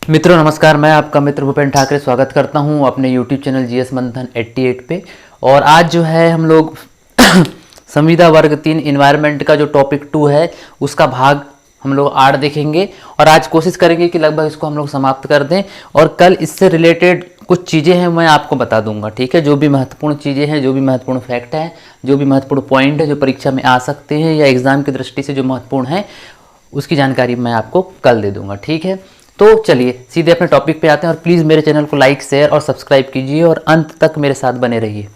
मित्रों नमस्कार, मैं आपका मित्र भूपेन ठाकरे स्वागत करता हूं अपने YouTube चैनल जीएस मंथन 88 पे। और आज जो है हम लोग संविदा वर्ग 3 इन्वायरमेंट का जो टॉपिक 2 है उसका भाग हम लोग 8 देखेंगे। और आज कोशिश करेंगे कि लगभग इसको हम लोग समाप्त कर दें। और कल इससे रिलेटेड कुछ चीज़ें हैं मैं आपको बता दूंगा, ठीक है। जो भी महत्वपूर्ण चीज़ें हैं, जो भी महत्वपूर्ण फैक्ट हैं, जो भी महत्वपूर्ण पॉइंट है जो परीक्षा में आ सकते हैं या एग्जाम की दृष्टि से जो महत्वपूर्ण है उसकी जानकारी मैं आपको कल दे दूंगा, ठीक है। तो चलिए सीधे अपने टॉपिक पे आते हैं और प्लीज़ मेरे चैनल को लाइक शेयर और सब्सक्राइब कीजिए और अंत तक मेरे साथ बने रहिए,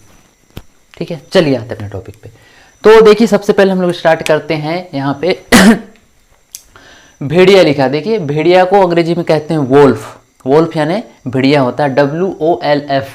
ठीक है। चलिए आते हैं अपने टॉपिक पे। तो देखिए सबसे पहले हम लोग स्टार्ट करते हैं यहाँ पे भेड़िया लिखा। देखिए भेड़िया को अंग्रेजी में कहते हैं वोल्फ। वोल्फ यानी भेड़िया होता है, WOLF।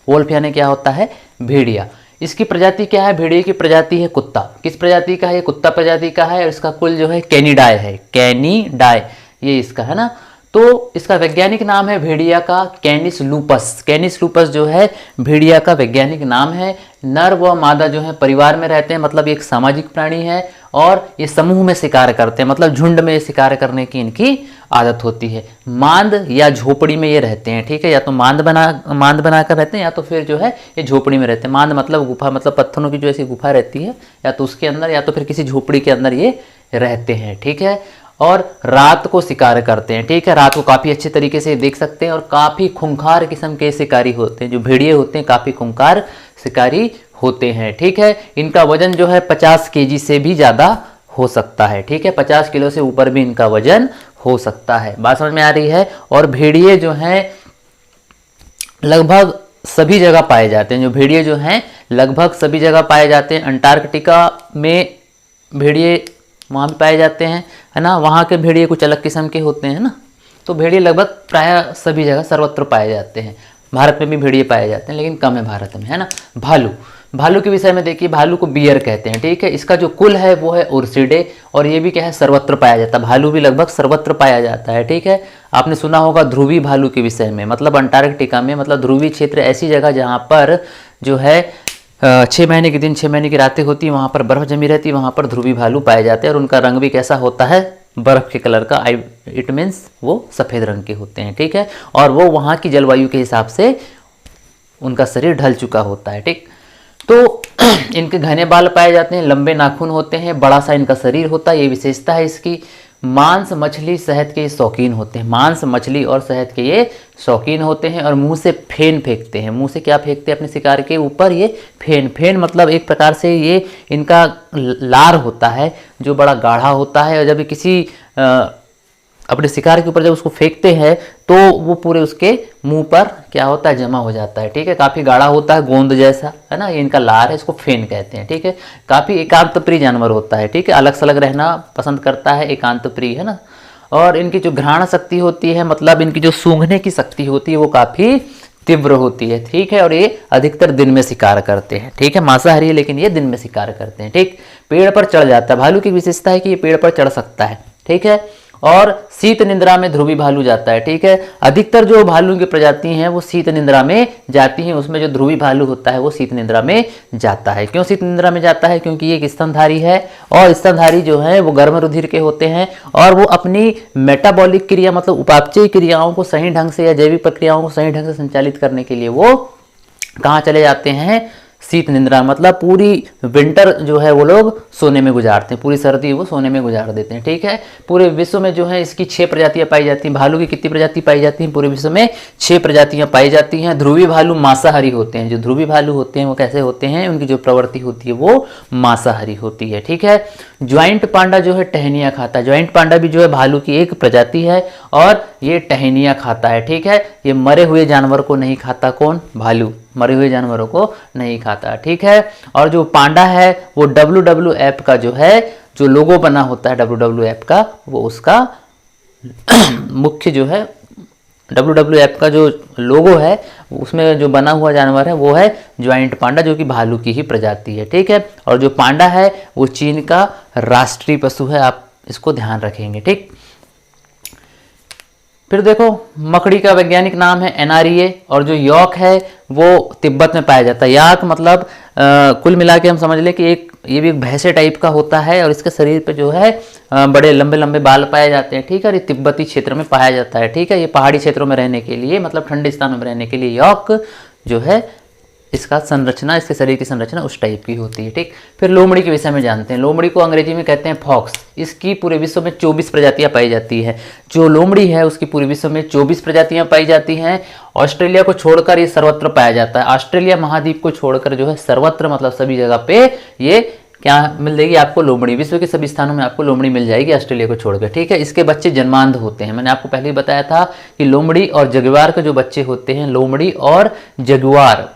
वोल्फ यानी क्या होता है? भेड़िया। इसकी प्रजाति क्या है? भेड़िए की प्रजाति है कुत्ता। किस प्रजाति का है? ये कुत्ता प्रजाति का है। और इसका कुल जो है कैनिडाई है, कैनिडाई ये इसका है ना। तो इसका वैज्ञानिक नाम है भेड़िया का कैनिस लूपस। कैनिस लूपस जो है भेड़िया का वैज्ञानिक नाम है। नर व मादा जो है परिवार में रहते हैं, मतलब एक सामाजिक प्राणी है। और ये समूह में शिकार करते हैं, मतलब झुंड में शिकार करने की इनकी आदत होती है। मांद या झोपड़ी में ये रहते हैं, ठीक है। या तो मांद बनाकर रहते हैं या तो फिर जो है ये झोपड़ी में रहते हैं। मांद मतलब गुफा, मतलब पत्थरों की जो ऐसी गुफा रहती है, या तो उसके अंदर या तो फिर किसी झोपड़ी के अंदर ये रहते हैं, ठीक है। और रात को शिकार करते हैं, ठीक है। रात को काफ़ी अच्छे तरीके से देख सकते हैं और काफ़ी खूंखार किस्म के शिकारी होते हैं। जो भेड़िए होते हैं काफ़ी खूंखार शिकारी होते हैं, ठीक है। इनका वजन जो है 50 केजी से भी ज़्यादा हो सकता है, ठीक है। 50 किलो से ऊपर भी इनका वजन हो सकता है। बात समझ में आ रही है। और भेड़िए जो हैं लगभग सभी जगह पाए जाते हैं। जो भेड़िए जो हैं लगभग सभी जगह पाए जाते हैं। अंटार्कटिका में भेड़िए वहाँ भी पाए जाते हैं, है ना। वहाँ के भेड़िए कुछ अलग किस्म के होते हैं ना। तो भेड़िए लगभग प्राय सभी जगह सर्वत्र पाए जाते हैं। भारत में भी भेड़िए पाए जाते हैं लेकिन कम है भारत में, है ना। भालू, भालू के विषय में देखिए, भालू को बियर कहते हैं, ठीक है। इसका जो कुल है वो है उर्सिडे और ये भी क्या है? सर्वत्र पाया जाता है। भालू भी लगभग सर्वत्र पाया जाता है, ठीक है। आपने सुना होगा ध्रुवी भालू के विषय में, मतलब अंटार्कटिका में, मतलब ध्रुवी क्षेत्र ऐसी जगह जहाँ पर जो है 6 महीने के दिन 6 महीने की रातें होती है, वहाँ पर बर्फ़ जमी रहती है, वहाँ पर ध्रुवी भालू पाए जाते हैं। और उनका रंग भी कैसा होता है? बर्फ़ के कलर का। इट मीन्स वो सफ़ेद रंग के होते हैं, ठीक है। और वो वहाँ की जलवायु के हिसाब से उनका शरीर ढल चुका होता है, ठीक। तो इनके घने बाल पाए जाते हैं, लंबे नाखून होते हैं, बड़ा सा इनका शरीर होता है, ये विशेषता है इसकी। मांस मछली शहद के शौकीन होते हैं। मांस मछली और शहद के ये शौकीन होते हैं। और मुंह से फेन फेंकते हैं। मुंह से क्या फेंकते हैं अपने शिकार के ऊपर? ये फेन। फेन मतलब एक प्रकार से ये इनका लार होता है जो बड़ा गाढ़ा होता है। और जब किसी अपने शिकार के ऊपर जब उसको फेंकते हैं तो वो पूरे उसके मुंह पर क्या होता है? जमा हो जाता है, ठीक है। काफ़ी गाढ़ा होता है, गोंद जैसा, है ना। ये इनका लार है, इसको फेन कहते हैं, ठीक है। काफ़ी एकांत प्रिय जानवर होता है, ठीक है। अलग सलग रहना पसंद करता है, एकांत प्रिय, है ना। और इनकी जो घ्राण शक्ति होती है, मतलब इनकी जो सूंघने की शक्ति होती है वो काफ़ी तीव्र होती है, ठीक है। और ये अधिकतर दिन में शिकार करते हैं, ठीक है। मांसाहारी है लेकिन ये दिन में शिकार करते हैं, ठीक। पेड़ पर चढ़ जाता है। भालू की विशेषता है कि ये पेड़ पर चढ़ सकता है, ठीक है। और शीत निद्रा में ध्रुवी भालू जाता है, ठीक है। अधिकतर जो भालू की प्रजाति हैं वो शीत निद्रा में जाती हैं। उसमें जो ध्रुवी भालू होता है वो शीत निद्रा में जाता है। क्यों शीत निद्रा में जाता है? क्योंकि ये एक स्तनधारी है और स्तनधारी जो है वो गर्म रुधिर के होते हैं। और वो अपनी मेटाबॉलिक क्रिया, मतलब उपापचयी क्रियाओं को सही ढंग से या जैविक प्रक्रियाओं को सही ढंग से संचालित करने के लिए वो कहाँ चले जाते हैं? शीत निद्रा। मतलब पूरी विंटर जो है वो लोग सोने में गुजारते हैं, पूरी सर्दी वो सोने में गुजार देते हैं, ठीक है। पूरे विश्व में जो है इसकी 6 प्रजातियां पाई जाती हैं। भालू की कितनी प्रजाति पाई जाती हैं? पूरे विश्व में 6 प्रजातियां पाई जाती हैं। ध्रुवी भालू मांसाहारी होते हैं। जो ध्रुवी भालू होते हैं वो कैसे होते हैं? उनकी जो प्रवृत्ति होती है वो मांसाहारी होती है, ठीक है। ज्वाइंट पांडा जो है टहनियाँ खाता है। ज्वाइंट पांडा भी जो है भालू की एक प्रजाति है और ये टहनियाँ खाता है, ठीक है। ये मरे हुए जानवर को नहीं खाता। कौन? भालू मरे हुए जानवरों को नहीं खाता, ठीक है। और जो पांडा है वो WWF का जो है जो लोगो बना होता है WWF का, वो उसका मुख्य जो है WWF का जो लोगो है उसमें जो बना हुआ जानवर है वो है ज्वाइंट पांडा, जो कि भालू की ही प्रजाति है, ठीक है। और जो पांडा है वो चीन का राष्ट्रीय पशु है, आप इसको ध्यान रखेंगे, ठीक। फिर देखो मकड़ी का वैज्ञानिक नाम है एनारिए। और जो यॉक है वो तिब्बत में पाया जाता है। याक मतलब कुल मिला के हम समझ लें कि एक ये भी एक भैंसे टाइप का होता है और इसके शरीर पे जो है बड़े लंबे लंबे बाल पाए जाते हैं, ठीक है। और ये तिब्बती क्षेत्र में पाया जाता है, ठीक है। ये पहाड़ी क्षेत्रों में रहने के लिए, मतलब ठंडे स्थानों में रहने के लिए यॉक जो है इसका संरचना, इसके शरीर की संरचना उस टाइप की होती है, ठीक। फिर लोमड़ी के विषय में जानते हैं। लोमड़ी को अंग्रेजी में कहते हैं फॉक्स। इसकी पूरे विश्व में 24 प्रजातियां पाई जाती है। जो लोमड़ी है उसकी पूरे विश्व में 24 प्रजातियां पाई जाती हैं। ऑस्ट्रेलिया को छोड़कर ये सर्वत्र पाया जाता है। ऑस्ट्रेलिया महाद्वीप को छोड़कर जो है सर्वत्र, मतलब सभी जगह पे ये क्या मिल जाएगी आपको, लोमड़ी। विश्व के सभी स्थानों में आपको लोमड़ी मिल जाएगी ऑस्ट्रेलिया को छोड़कर, ठीक है। इसके बच्चे जन्मांध होते हैं। मैंने आपको पहले ही बताया था कि लोमड़ी और जगुआर के जो बच्चे होते हैं, लोमड़ी और जगुआर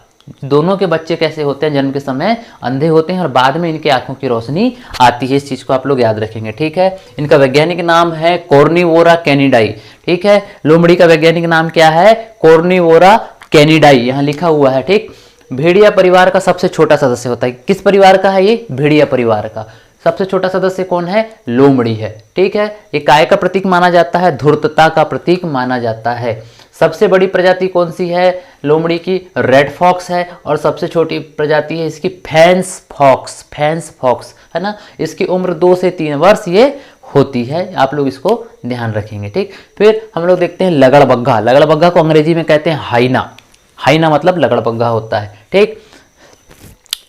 दोनों के बच्चे कैसे होते हैं, जन्म के समय अंधे होते हैं और बाद में इनकी आंखों की रोशनी आती है। इस चीज को आप लोग याद रखेंगे, ठीक है। इनका वैज्ञानिक नाम है कॉर्निवोरा कैनिडाई, ठीक है। लोमड़ी का वैज्ञानिक नाम क्या है, कॉर्निवोरा कैनिडाई, यहाँ लिखा हुआ है, ठीक। भेड़िया परिवार का सबसे छोटा सदस्य होता है। किस परिवार का है ये, भेड़िया परिवार का सबसे छोटा सदस्य कौन है, लोमड़ी है, ठीक है। ये काय का प्रतीक माना जाता है, धूर्तता का प्रतीक माना जाता है। सबसे बड़ी प्रजाति कौन सी है लोमड़ी की, रेड फॉक्स है। और सबसे छोटी प्रजाति है इसकी फैंस फॉक्स, फैंस फॉक्स है ना। इसकी उम्र 2 से 3 वर्ष ये होती है, आप लोग इसको ध्यान रखेंगे, ठीक। फिर हम लोग देखते हैं लगड़बग्घा। लगड़बग्घा को अंग्रेजी में कहते हैं हाइना। हाइना मतलब लगड़बग्घा होता है, ठीक।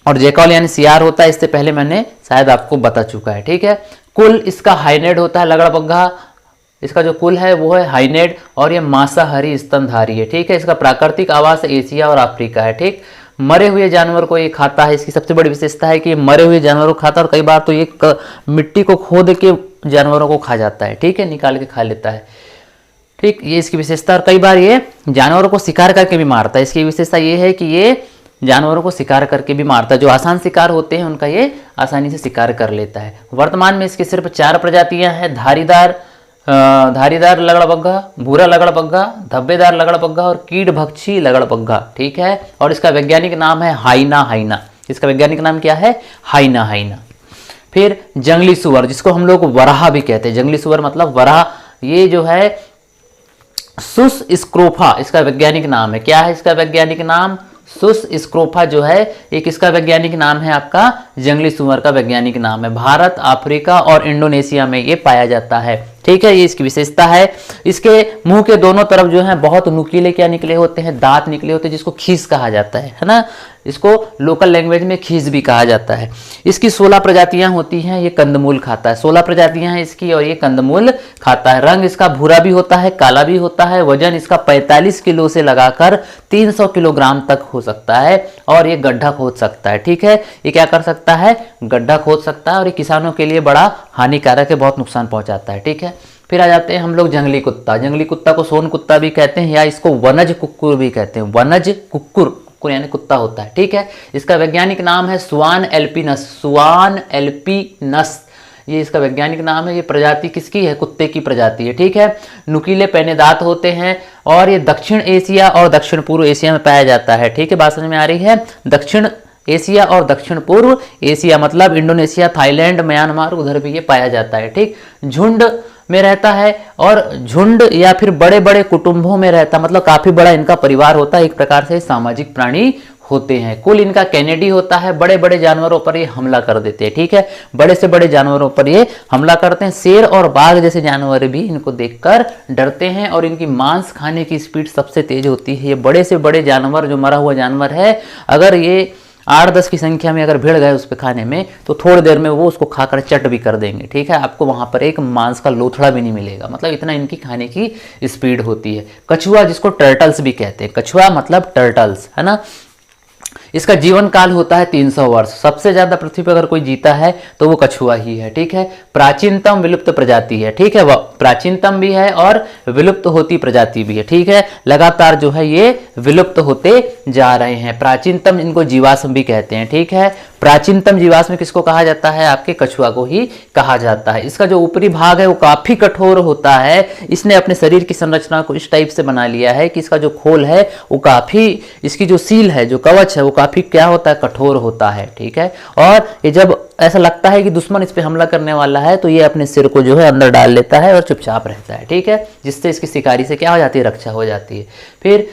और जेकॉल यानी सियार होता है, इससे पहले मैंने शायद आपको बता चुका है, ठीक है। कुल इसका हाइनेड होता है लगड़बग्घा, इसका जो कुल है वो है हाइनेड और ये मांसाहारी स्तनधारी है, ठीक है। इसका प्राकृतिक आवास एशिया और अफ्रीका है, ठीक। मरे हुए जानवर को ये खाता है। इसकी सबसे बड़ी विशेषता है कि ये मरे हुए जानवरों को खाता है और कई बार तो ये मिट्टी को खोद के जानवरों को खा जाता है, ठीक है, निकाल के खा लेता है, ठीक। ये इसकी विशेषता। और कई बार ये जानवरों को शिकार करके भी मारता है। इसकी विशेषता ये है कि ये जानवरों को शिकार करके भी मारता है। जो आसान शिकार होते हैं उनका ये आसानी से शिकार कर लेता है। वर्तमान में इसकी सिर्फ 4 प्रजातियां हैं, धारीदार लगड़बग्घा, भूरा लगड़बग्घा, धब्बेदार लगड़बग्घा और कीड़भक्षी लगड़बग्घा, ठीक है। और इसका वैज्ञानिक नाम है हाइना हाइना। इसका वैज्ञानिक नाम क्या है, हाइना हाइना। फिर जंगली सुअर, जिसको हम लोग वराह भी कहते हैं। जंगली सुअर मतलब वराह, ये जो है सुस स्क्रोफा इसका वैज्ञानिक नाम है। क्या है इसका वैज्ञानिक नाम, सुस स्क्रोफा जो है एक इसका वैज्ञानिक नाम है, आपका जंगली सुअर का वैज्ञानिक नाम है। भारत, अफ्रीका और इंडोनेशिया में ये पाया जाता है, ठीक है। ये इसकी विशेषता है। इसके मुंह के दोनों तरफ जो है बहुत नुकीले क्या निकले होते हैं, दांत निकले होते हैं, जिसको खीस कहा जाता है ना। इसको लोकल लैंग्वेज में खीस भी कहा जाता है। इसकी 16 प्रजातियां होती हैं। ये कंदमूल खाता है। 16 प्रजातियां हैं इसकी और ये कंदमूल खाता है। रंग इसका भूरा भी होता है, काला भी होता है। वजन इसका 45 किलो से लगाकर 300 किलोग्राम तक हो सकता है और ये गड्ढा खोद सकता है, ठीक है। ये क्या कर सकता है, गड्ढा खोद सकता है और ये किसानों के लिए बड़ा हानिकारक है, बहुत नुकसान पहुंचाता है, ठीक है। फिर आ जाते हैं हम लोग जंगली कुत्ता। जंगली कुत्ता को सोन कुत्ता भी कहते हैं या इसको वनज कुक्कुर भी कहते हैं। वनज कुक्कुर, कुक्कुर यानी कुत्ता होता है, ठीक है। इसका वैज्ञानिक नाम है स्वान एल्पिनस, स्वान एल्पिनस ये इसका वैज्ञानिक नाम है। ये प्रजाति किसकी है, कुत्ते की प्रजाति है, ठीक है। नुकीले पैने दांत होते हैं और ये दक्षिण एशिया और दक्षिण पूर्व एशिया में पाया जाता है, ठीक है। बात समझ में आ रही है, दक्षिण एशिया और दक्षिण पूर्व एशिया मतलब इंडोनेशिया, थाईलैंड, म्यांमार, उधर भी ये पाया जाता है, ठीक। झुंड में रहता है और झुंड या फिर बड़े बड़े कुटुंबों में रहता, मतलब काफी बड़ा इनका परिवार होता है। एक प्रकार से सामाजिक प्राणी होते हैं। कुल इनका कैनेडी होता है। बड़े बड़े जानवरों पर ये हमला कर देते हैं, ठीक है। बड़े से बड़े जानवरों पर ये हमला करते हैं। शेर और बाघ जैसे जानवर भी इनको देखकर डरते हैं और इनकी मांस खाने की स्पीड सबसे तेज होती है। ये बड़े से बड़े जानवर, जो मरा हुआ जानवर है, अगर ये 8-10 की संख्या में अगर भिड़ गए उस पे खाने में तो थोड़ी देर में वो उसको खाकर चट भी कर देंगे, ठीक है। आपको वहां पर एक मांस का लोथड़ा भी नहीं मिलेगा, मतलब इतना इनकी खाने की स्पीड होती है। कछुआ, जिसको टर्टल्स भी कहते हैं, कछुआ मतलब टर्टल्स है ना। इसका जीवन काल होता है 300 वर्ष। सबसे ज्यादा पृथ्वी पर अगर कोई जीता है तो वो कछुआ ही है, ठीक है। प्राचीनतम विलुप्त प्रजाति है, ठीक है। वह प्राचीनतम भी है और विलुप्त होती प्रजाति भी है, ठीक है। लगातार जो है ये विलुप्त होते जा रहे हैं। प्राचीनतम इनको जीवाश्म भी कहते हैं, ठीक है। प्राचीनतम जीवाश्म किसको कहा जाता है, आपके कछुआ को ही कहा जाता है। इसका जो ऊपरी भाग है वो काफी कठोर होता है। इसने अपने शरीर की संरचना को इस टाइप से बना लिया है कि इसका जो खोल है वो काफी, इसकी जो सील है, जो कवच है वो काफी क्या होता है, कठोर होता है, ठीक है। और ये जब ऐसा लगता है कि दुश्मन इस पे हमला करने वाला है तो ये अपने सिर को जो है अंदर डाल लेता है और चुपचाप रहता है, ठीक है। जिससे इसकी शिकारी से क्या हो जाती है, रक्षा हो जाती है। फिर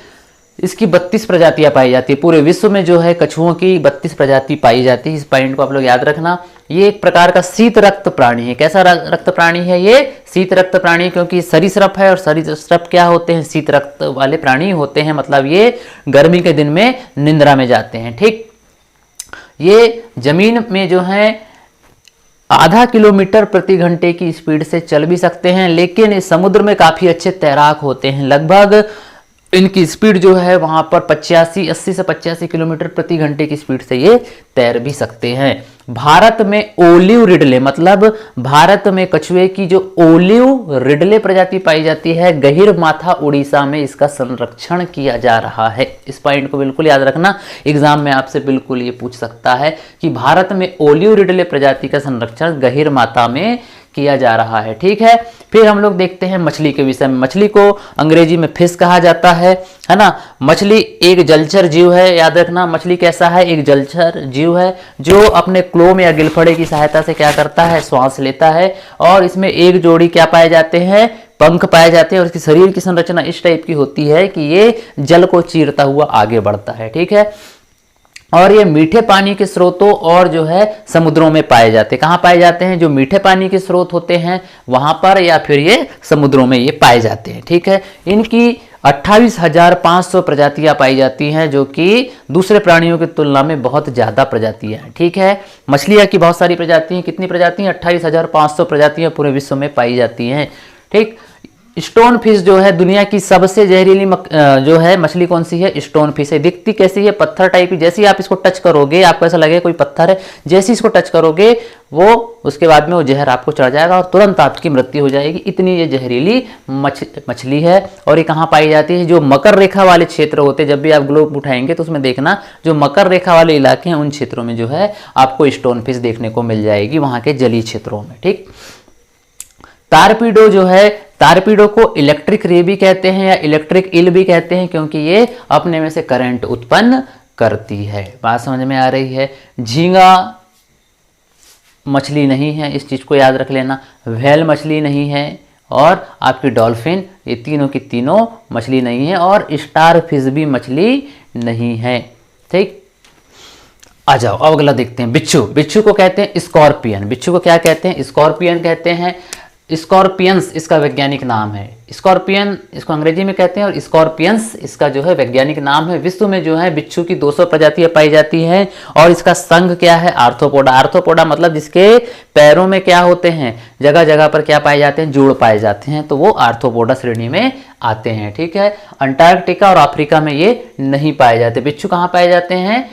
इसकी 32 प्रजातियां पाई जाती है। पूरे विश्व में जो है कछुओं की 32 प्रजाति पाई जाती है। इस पॉइंट को आप लोग याद रखना। ये एक प्रकार का शीत रक्त प्राणी है। कैसा रक्त प्राणी है ये? शीत रक्त प्राणी, क्योंकि सरीसृप है और सरीसृप क्या होते हैं? शीत रक्त वाले प्राणी होते हैं। मतलब ये गर्मी के दिन में निंद्रा में जाते हैं। ठीक, ये जमीन में जो है आधा किलोमीटर प्रति घंटे की स्पीड से चल भी सकते हैं, लेकिन इस समुद्र में काफी अच्छे तैराक होते हैं। लगभग इनकी स्पीड जो है वहां पर 80 से 85 किलोमीटर प्रति घंटे की स्पीड से ये तैर भी सकते हैं। भारत में ओलिव रिडले, मतलब भारत में कछुए की जो ओलिव रिडले प्रजाति पाई जाती है, गहीर माथा उड़ीसा में इसका संरक्षण किया जा रहा है। इस पॉइंट को बिल्कुल याद रखना, एग्जाम में आपसे बिल्कुल ये पूछ सकता है कि भारत में ओलिव रिडले प्रजाति का संरक्षण गहीर माथा में किया जा रहा है। ठीक है, फिर हम लोग देखते हैं मछली के विषय में। मछली को अंग्रेजी में फिश कहा जाता है ना। मछली एक जलचर जीव है, याद रखना। मछली कैसा है? एक जलचर जीव है जो अपने क्लोम या गिलफड़े की सहायता से क्या करता है? श्वास लेता है। और इसमें एक जोड़ी क्या पाए जाते हैं? पंख पाए जाते हैं। और इसकी शरीर की संरचना इस टाइप की होती है कि ये जल को चीरता हुआ आगे बढ़ता है। ठीक है, और ये मीठे पानी के स्रोतों और जो है समुद्रों में पाए जाते हैं। कहाँ पाए जाते हैं? जो मीठे पानी के स्रोत होते हैं वहां पर, या फिर ये समुद्रों में ये पाए जाते हैं। ठीक है, इनकी 28,500 प्रजातियां पाई जाती हैं, जो कि दूसरे प्राणियों की तुलना में बहुत ज्यादा प्रजातियां हैं। ठीक है, मछलियां की बहुत सारी प्रजातियां, कितनी प्रजातियां? 28,500 प्रजातियां पूरे विश्व में पाई जाती हैं। ठीक, स्टोन फिश जो है दुनिया की सबसे जहरीली जो है मछली कौन सी है? स्टोन फिश है। दिखती कैसी है? पत्थर टाइप की। जैसे ही आप इसको टच करोगे आपको ऐसा लगेगा कोई पत्थर है। जैसे इसको टच करोगे वो उसके बाद में वो जहर आपको चढ़ जाएगा और तुरंत आपकी मृत्यु हो जाएगी। इतनी ये जहरीली मछली है। और ये कहाँ पाई जाती है? जो मकर रेखा वाले क्षेत्र होते हैं, जब भी आप ग्लोब उठाएंगे तो उसमें देखना जो मकर रेखा वाले इलाके हैं उन क्षेत्रों में जो है आपको स्टोन फिश देखने को मिल जाएगी, वहां के जलीय क्षेत्रों में। ठीक, टारपीडो जो है, टारपीडो को इलेक्ट्रिक रे भी कहते हैं या इलेक्ट्रिक ईल भी कहते हैं, क्योंकि ये अपने में से करंट उत्पन्न करती है। बात समझ में आ रही है? झींगा मछली नहीं है, इस चीज को याद रख लेना। व्हेल मछली नहीं है, और आपकी डॉल्फिन, ये तीनों की तीनों मछली नहीं है। और स्टार फिश भी मछली नहीं है। ठीक, आ जाओ अब अगला देखते हैं। बिच्छू। बिच्छू को कहते हैं स्कॉर्पियन। बिच्छू को क्या कहते हैं? स्कॉर्पियन कहते हैं। स्कॉर्पियंस इसका वैज्ञानिक नाम है। स्कॉर्पियन इसको अंग्रेजी में कहते हैं और स्कॉर्पियंस इसका जो है वैज्ञानिक नाम है। विश्व में जो है बिच्छू की 200 प्रजातियां पाई जाती हैं। और इसका संघ क्या है? आर्थ्रोपोडा। आर्थ्रोपोडा मतलब जिसके पैरों में क्या होते हैं? जगह जगह पर क्या पाए जाते हैं? जोड़ पाए जाते हैं, तो वो आर्थ्रोपोडा श्रेणी में आते हैं। ठीक है, अंटार्कटिका और अफ्रीका में ये नहीं पाए जाते। बिच्छू कहाँ पाए जाते हैं?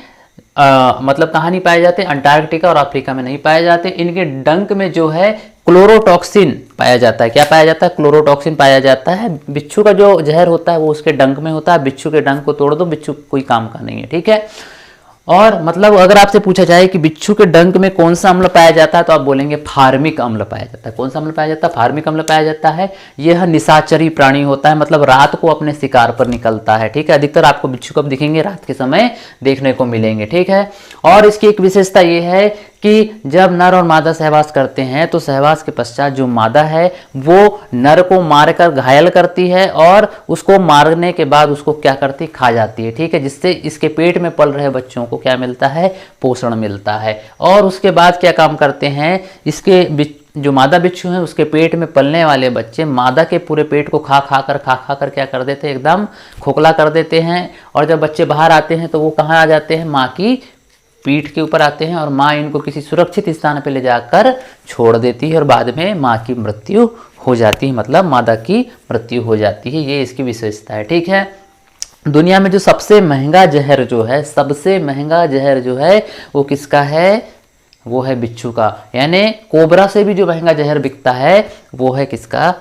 मतलब कहाँ नहीं पाए जाते? अंटार्कटिका और अफ्रीका में नहीं पाए जाते। इनके डंक में जो है क्लोरोटॉक्सिन पाया जाता है। क्या पाया जाता है? क्लोरोटॉक्सिन पाया जाता है। बिच्छू का जो जहर होता है वो उसके डंक में होता है। बिच्छू के डंक को तोड़ दो, बिच्छू कोई काम का नहीं है। ठीक है, और मतलब अगर आपसे पूछा जाए कि बिच्छू के डंक में कौन सा अम्ल पाया जाता है तो आप बोलेंगे फार्मिक अम्ल पाया जाता है। कौन सा अम्ल पाया जाता है? फार्मिक अम्ल पाया जाता है। यह निशाचरी प्राणी होता है, मतलब रात को अपने शिकार पर निकलता है। ठीक है, अधिकतर आपको बिच्छू कब दिखेंगे? रात के समय देखने को मिलेंगे। ठीक है, और इसकी एक विशेषता यह है कि जब नर और मादा सहवास करते हैं तो सहवास के पश्चात जो मादा है वो नर को मारकर घायल करती है और उसको मारने के बाद उसको क्या करती? खा जाती है। ठीक है, जिससे इसके पेट में पल रहे बच्चों को क्या मिलता है? पोषण मिलता है। और उसके बाद क्या काम करते हैं? इसके जो मादा बिच्छू है उसके पेट में पलने वाले बच्चे मादा के पूरे पेट को खा खा कर क्या कर देते हैं? एकदम खोखला कर देते हैं। और जब बच्चे बाहर आते हैं तो वो कहाँ आ जाते हैं? माँ की पीठ के ऊपर आते हैं और माँ इनको किसी सुरक्षित स्थान पर ले जाकर छोड़ देती है और बाद में माँ की मृत्यु हो जाती है, मतलब मादा की मृत्यु हो जाती है। ये इसकी विशेषता है। ठीक है, दुनिया में जो सबसे महंगा जहर जो है, सबसे महंगा जहर जो है वो किसका है? वो है बिच्छू का। यानी कोबरा से भी जो महंगा जहर बिकता है वो है किसका?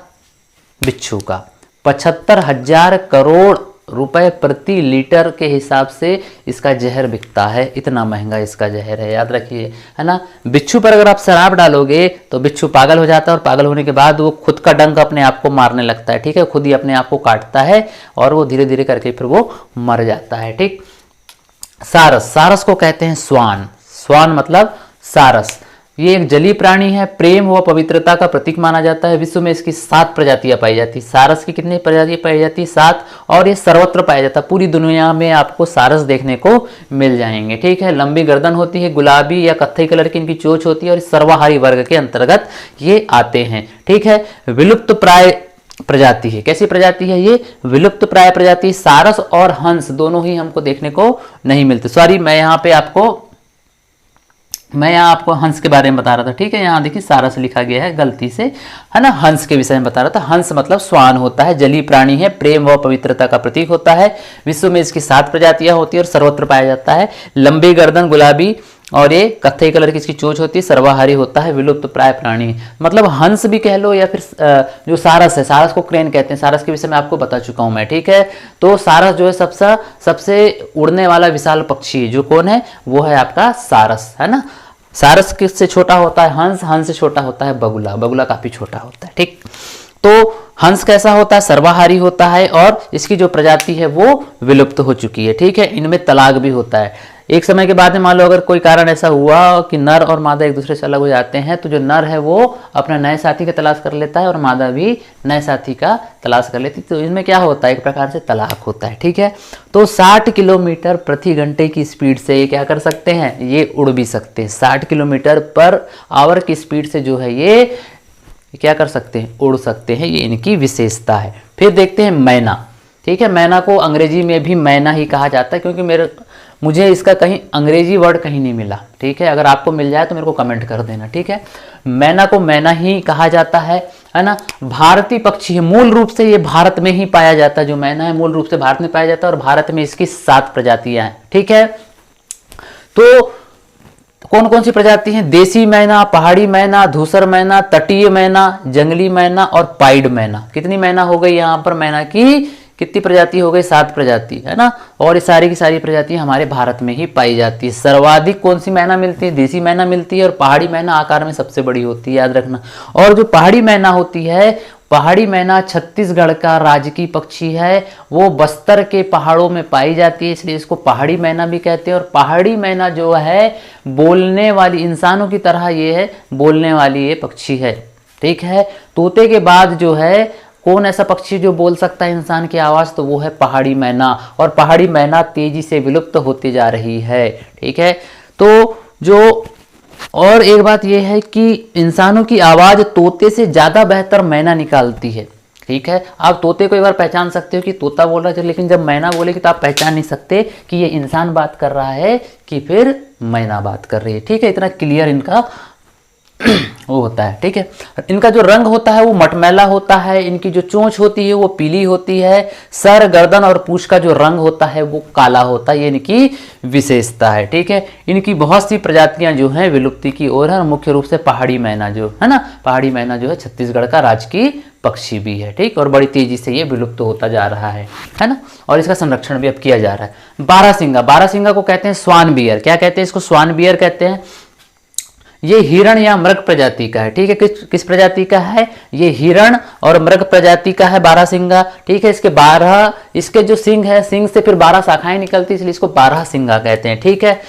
बिच्छू का। 75,000 करोड़ रुपए प्रति लीटर के हिसाब से इसका जहर बिकता है। इतना महंगा इसका जहर है, याद रखिए, है ना। बिच्छू पर अगर आप शराब डालोगे तो बिच्छू पागल हो जाता है और पागल होने के बाद वो खुद का डंक अपने आप को मारने लगता है। ठीक है, खुद ही अपने आप को काटता है और वो धीरे धीरे करके फिर वो मर जाता है। ठीक, सारस। सारस को कहते हैं स्वान। स्वान मतलब सारस। ये एक जलीय प्राणी है, प्रेम व पवित्रता का प्रतीक माना जाता है। विश्व में इसकी 7 प्रजातियां पाई जाती है। सारस की कितनी प्रजातियां पाई जाती है? 7। और ये सर्वत्र पाया जाता है, पूरी दुनिया में आपको सारस देखने को मिल जाएंगे। ठीक है, लंबी गर्दन होती है, गुलाबी या कत्थई कलर की इनकी चोंच होती है और सर्वाहारी वर्ग के अंतर्गत ये आते हैं। ठीक है, विलुप्त प्राय प्रजाति है। कैसी प्रजाति है ये? विलुप्त प्राय प्रजाति। सारस और हंस दोनों ही हमको देखने को नहीं मिलते। सॉरी, मैं यहाँ आपको हंस के बारे में बता रहा था। ठीक है, यहाँ देखिए सारस लिखा गया है गलती से, है ना। हंस के विषय में बता रहा था। हंस मतलब श्वान होता है, जलीय प्राणी है, प्रेम व पवित्रता का प्रतीक होता है। विश्व में इसकी 7 प्रजातियां होती है और सर्वत्र पाया जाता है। लंबी गर्दन, गुलाबी और ये कत्थई कलर की इसकी चोंच होती है, सर्वाहारी होता है, विलुप्त प्राय प्राणी। मतलब हंस भी कह लो या फिर जो सारस है, सारस को क्रेन कहते हैं। सारस के विषय में आपको बता चुका हूं मैं। ठीक है, तो सारस जो है सबसे उड़ने वाला विशाल पक्षी, जो कौन है? वो है आपका सारस, है ना। सारस किससे छोटा होता है? हंस। हंस से छोटा होता है बगुला। बगुला काफी छोटा होता है। ठीक, तो हंस कैसा होता है? सर्वाहारी होता है और इसकी जो प्रजाति है वो विलुप्त हो चुकी है। ठीक है, इनमें तलाक भी होता है। एक समय के बाद में मान लो अगर कोई कारण ऐसा हुआ कि नर और मादा एक दूसरे से अलग हो जाते हैं, तो जो नर है वो अपना नए साथी का तलाश कर लेता है और मादा भी नए साथी का तलाश कर लेती है। तो इसमें क्या होता है? एक प्रकार से तलाक होता है। ठीक है, तो 60 किलोमीटर प्रति घंटे की स्पीड से ये क्या कर सकते हैं? ये उड़ भी सकते हैं। 60 किलोमीटर पर आवर की स्पीड से जो है ये क्या कर सकते हैं? उड़ सकते हैं। ये इनकी विशेषता है। फिर देखते हैं मैना। ठीक है, मैना को अंग्रेजी में भी मैना ही कहा जाता है, क्योंकि मुझे इसका कहीं अंग्रेजी वर्ड कहीं नहीं मिला। ठीक है, अगर आपको मिल जाए तो मेरे को कमेंट कर देना। ठीक है, मैना को मैना ही कहा जाता है ना। भारतीय पक्षी है, मूल रूप से ये भारत में ही पाया जाता है। जो मैना है मूल रूप से भारत में पाया जाता है और भारत में इसकी 7 प्रजातियां हैं। ठीक है, तो कौन कौन सी प्रजाति हैं? देसी मैना, पहाड़ी मैना, धूसर मैना, तटीय मैना, जंगली मैना और पाइड मैना। कितनी मैना हो गई यहाँ पर? मैना की कितनी प्रजाति हो गई? 7 प्रजाति, है ना। और ये सारी की सारी प्रजाति हमारे भारत में ही पाई जाती है। सर्वाधिक कौन सी मैना मिलती है? देसी मैना मिलती है और पहाड़ी मैना आकार में सबसे बड़ी होती है, याद रखना। और जो पहाड़ी मैना होती है, पहाड़ी मैना छत्तीसगढ़ का राजकीय पक्षी है। वो बस्तर के पहाड़ों में पाई जाती है, इसलिए इसको पहाड़ी मैना भी कहते हैं। और पहाड़ी मैना जो है बोलने वाली, इंसानों की तरह ये है, बोलने वाली ये पक्षी है। ठीक है, तोते के बाद जो है कौन ऐसा पक्षी जो बोल सकता है इंसान की आवाज़? तो वो है पहाड़ी मैना। और पहाड़ी मैना तेजी से विलुप्त होती जा रही है। ठीक है, तो जो और एक बात यह है कि इंसानों की आवाज़ तोते से ज़्यादा बेहतर मैना निकालती है। ठीक है, आप तोते को एक बार पहचान सकते हो कि तोता बोल रहा है, लेकिन जब मैना बोलेगी तो आप पहचान नहीं सकते कि ये इंसान बात कर रहा है कि फिर मैना बात कर रही है। ठीक है, इतना क्लियर इनका वो होता है। ठीक है, इनका जो रंग होता है वो मटमैला होता है। इनकी जो चोंच होती है वो पीली होती है। सर, गर्दन और पूंछ का जो रंग होता है वो काला होता है। ये इनकी विशेषता है। ठीक है, इनकी बहुत सी प्रजातियां जो हैं विलुप्ति की ओर है। मुख्य रूप से पहाड़ी मैना जो है ना, पहाड़ी मैना जो है छत्तीसगढ़ का राजकीय पक्षी भी है। ठीक, और बड़ी तेजी से ये विलुप्त होता जा रहा है ना। और इसका संरक्षण भी अब किया जा रहा है। बारहसिंगा, बारहसिंगा को कहते हैं स्वान बियर। क्या कहते हैं इसको? स्वान बियर कहते हैं। ये हिरण या मृग प्रजाति का है। ठीक है, किस प्रजाति का है? ये हिरण और मृग प्रजाति का है बारहसिंगा। ठीक है, इसके जो सिंग है, सिंग से फिर 12 शाखाएं निकलती है, इसलिए इसको बारहसिंगा कहते हैं। ठीक है,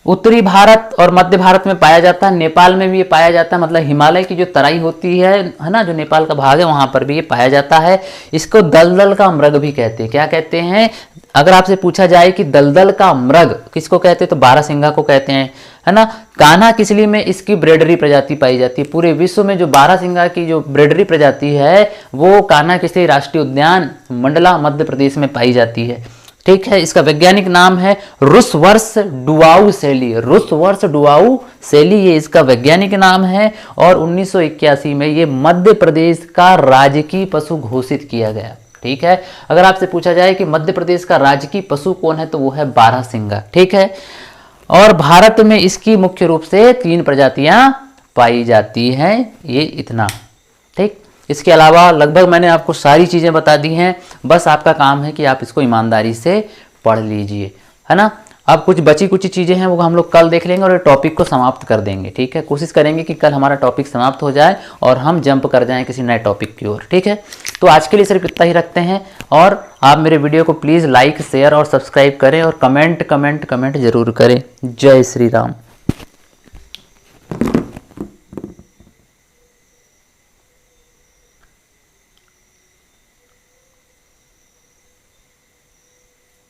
उत्तरी भारत और मध्य भारत में पाया जाता है। नेपाल में भी ये पाया जाता है, मतलब हिमालय की जो तराई होती है ना, जो नेपाल का भाग है वहां पर भी ये पाया जाता है। इसको दलदल का मृग भी कहते हैं। क्या कहते हैं? अगर आपसे पूछा जाए कि दलदल का मृग किसको कहते हैं, तो बारहसिंगा को कहते हैं, है ना। कान्हा किसली में इसकी ब्रेडरी प्रजाति पाई जाती है। पूरे विश्व में जो बारहसिंगा की जो ब्रेडरी प्रजाति है वो कान्हा किसली राष्ट्रीय उद्यान मंडला मध्य प्रदेश में पाई जाती है। ठीक है, इसका वैज्ञानिक नाम है रुसवर्स डुआऊ शैली। रुसवर्स डुआऊ शैली ये इसका वैज्ञानिक नाम है। और 1981 में ये मध्य प्रदेश का राजकीय पशु घोषित किया गया। ठीक है, अगर आपसे पूछा जाए कि मध्य प्रदेश का राजकीय पशु कौन है, तो वो है बारहसिंगा। ठीक है, और भारत में इसकी मुख्य रूप से 3 प्रजातियां पाई जाती हैं। ये इतना। ठीक, इसके अलावा लगभग मैंने आपको सारी चीज़ें बता दी हैं। बस आपका काम है कि आप इसको ईमानदारी से पढ़ लीजिए, है ना। अब कुछ बची कुछ चीज़ें हैं वो हम लोग कल देख लेंगे और ये टॉपिक को समाप्त कर देंगे। ठीक है, कोशिश करेंगे कि कल हमारा टॉपिक समाप्त हो जाए और हम जंप कर जाएं किसी नए टॉपिक की ओर। ठीक है, तो आज के लिए सिर्फ इतना ही रखते हैं। और आप मेरे वीडियो को प्लीज़ लाइक, शेयर और सब्सक्राइब करें और कमेंट जरूर करें। जय श्री राम।